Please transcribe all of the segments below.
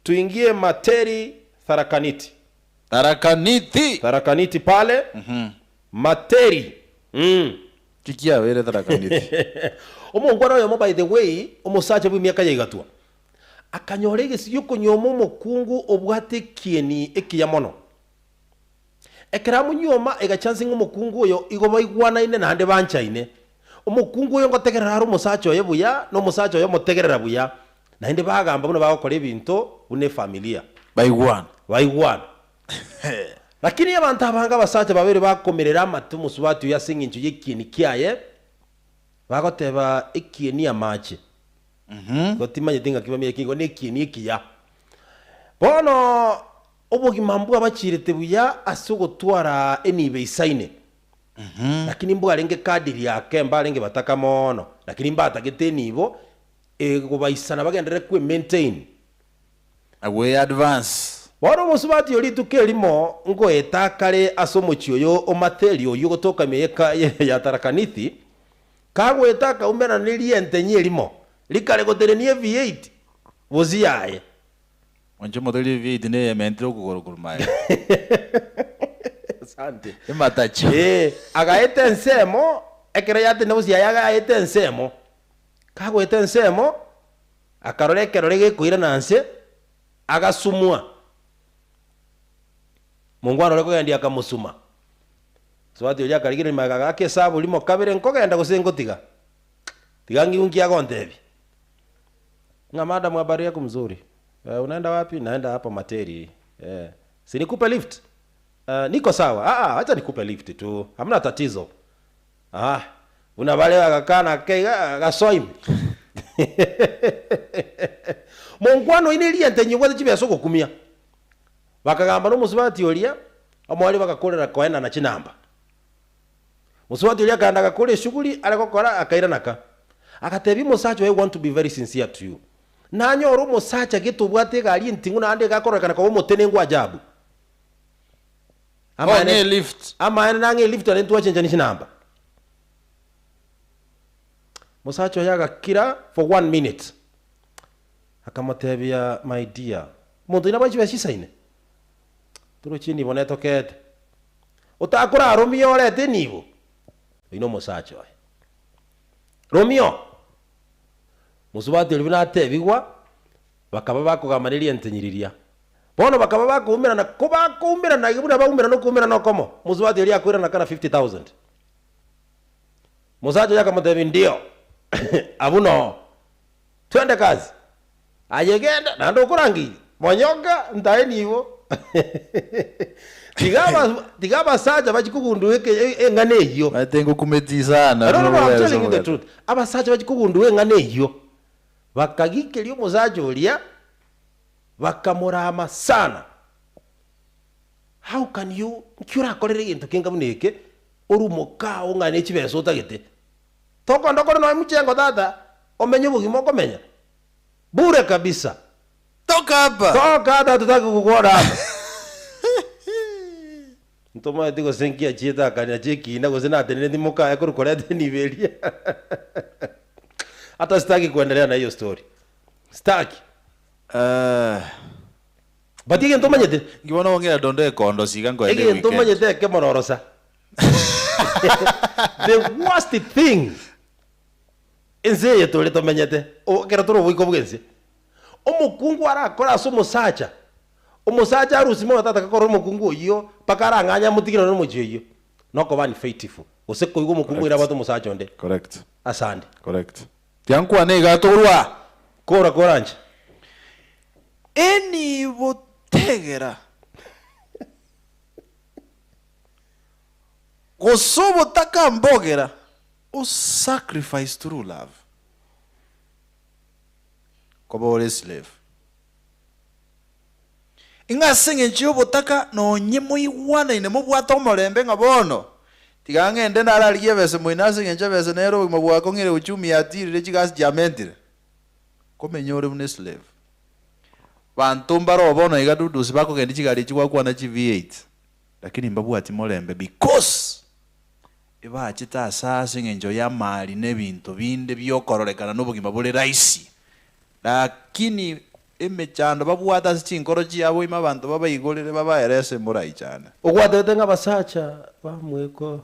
Tuingie Materi Tharakaniti. Tharakaniti pale. Materi. Kikia wele Tharakaniti. Omongwana yo by the way, omusacha bwi miaka yigatua. Akanyorege siyuko nyomo mukungu obwate kieni ekiyamono. Ekeramu nyoma ega chance ngumukungu yo igoba igwana ine nande bancha ine. Omukungu yo ngotegerera omusacha yo buya no musacha yo motegerera buya. Na inde bagamba buno bagokora ebinto une familia. Baigwana. Lakini abantu abanga basacha babere bakomerera amatu musubatu ya singinju yekini kiaye. Bagoteba ekieni amache. Gotima yedinga kibamye kingo nekieni ekiya. Bono obugima mbu abachirete buya asogotwara enibe isaine. Lakini mbu alenge kadiri yake mbalenge bataka mono. Lakini mbatagete nibo ego baisana bagendere kwe maintain. Away advance. Wano musubati yoli tukelimo ngo etakale asomochi oyo o material yo gotoka meyeka ya Tharakaniti. Kago etaka umena niliente nyelimo. Likale gotere ni V8. Wozi yae. Wancho modeli V8 ne mentro kugorokurumaya. Sante. Ematachi. Agaete nsemo ekere yate no wozi yaga agaete nsemo. Kago ete nsemo akarole kerole kuira nanse agasumwa. Mungwana leko yandi akamusuma. So ati oya karigire magaga ake sabu limo kabere nkogenda gusengotiga. Tigangi ungia gondebi. Ngamada mwabari yako mzuri. Unaenda wapi? Naenda hapa Materi. Si nikupe lift? Niko sawa. Acha nikupe lift tu. Hamna tatizo. Una wale akakana kega gasoime. Mungwano ineli antenye wade chibe asoko kumia. Bakagamba no musubati olia amwali bakakorera koena na chinamba. Musubati olia kanda gakore shughuli arakokora akaira naka. Akatebi musacho I want to be very sincere to you. Nanyo musacha gitu bwate gali ntingu na ande gakoreka ko motene Maajabu. Ama ne lift. Ama nange lift ale ntu achenja ni chinamba. Musacho yaga kira for 1 minute. Akamatebia my dear. Muntu inabachi bashisa Turo chini boneto kete. Utakura Romeo lete nivo. Ino musacho. Romeo. Musubati olibina tebigwa bakaba bakugamaniri entenyiriria. Bono bakaba bakumira na kuba kumira na gibuna bakumira no kumira no komo. Musubati oli akwira na kana 50,000. Musacho yakamutebi ndio. Abuno. Twende kazi. Ayegenda nando kurangi. Monyoka ndaeni hivo. Tigaba saja bachikugunduwe engane iyo. Matengo kumetizana. No, I'm telling you the truth. Abasaja bachikugunduwe engane iyo. Bakagike liyo musaja olia bakamurama sana. How can you kyura kolere into kinga muneke orumoka ongane chibeso otagete. Toko ndokore no muchengo dada omenye bugimo komenya. Bure kabisa. Toka hapa. Toka hapa tutaki kukora hapa. Ntoma digo senkia chita kanya cheki na gozena atenene ndimoka ya kurukora teni belia. Hata sitaki kuendelea na hiyo story. Sitaki. Batige ntoma nyete. Ngibona ongera Dondoo kondo sigango ende weekend. Ntoma nyete ke monorosa. The worst thing. Enze yeto leto menyete. O kera toro wiko bugenze. Omukungu arakora so musacha. Umusacha arusimo atata kakora omukungu iyo pakara nganya mutigiro no mujeyo. Noko bani faithful. Oseko yugo mukungu ira bato musacha onde. Correct. Asante. Correct. Tianku anega torwa. Kora nje. Eni botegera. Gosobo taka mbogera. O sacrifice through love. Kobole slave. Inga singe nchiyo botaka no nyemo iwana inemo bwata omolembe ngabono. Tiga ngende naraliye bese moina singe nche bese nero mabwako ngire uchumi yatirire chigasi jamentire. Komenyore une slave. Bantumba robono igadudu sibako gendi chigari chigwa kwa na V8. Lakini mbabu ati molembe because eba chita sasa ngenjo ya mali nebintu binde byokorolekana n'ubugima bule raisi. Lakini emechando babwata chinkoro chiabo ima abantu babaigorere babaerese murai cyane ogwatete ng'abasacha bamweko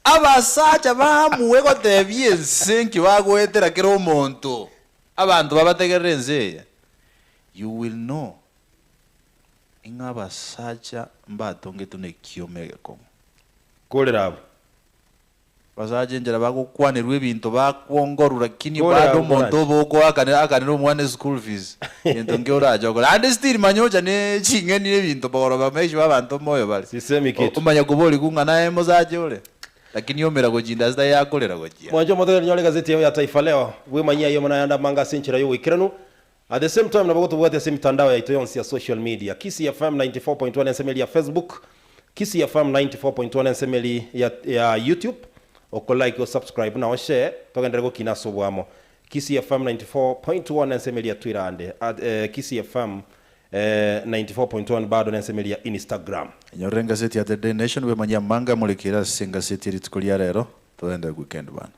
abasacha bamuwe gotebie ensenki bagwetera kera omonto abantu babategerera enseya you will know inga abasacha mbatongetu nekiomegeko korera abo basacha njera bagokwanirwa ebinto bakwongorura kini Korera bado abo omonto boko akanira omwana school fees into ngeoraja okora and still manyocha ne chingeni ebinto bagoro bameishi abantu moyo bali sisemi kitu umanya kuboli kungana emozaje ore lakini yomera gojinda zida yakolera gojia mwanjo motegera nyole gazeti ya Taifa Leo wimanyia yo manayanda manga sinchira yo wikiranu at the same time nabagoto bwate ese mitandao ya itoyonsi ya social media kisiifm 94.1 nsemeli ya Facebook kisiifm 94.1 nsemeli ya YouTube oko like o subscribe na o share togendera go kinaso bwamo kisiifm 94.1 nsemeli ya Twitter ande kisiifm 94.1 bado nsemeli ya Instagram nyorenga seti ya The Day Nation we manya manga mulekera singa seti ritukulia rero toenda weekend bana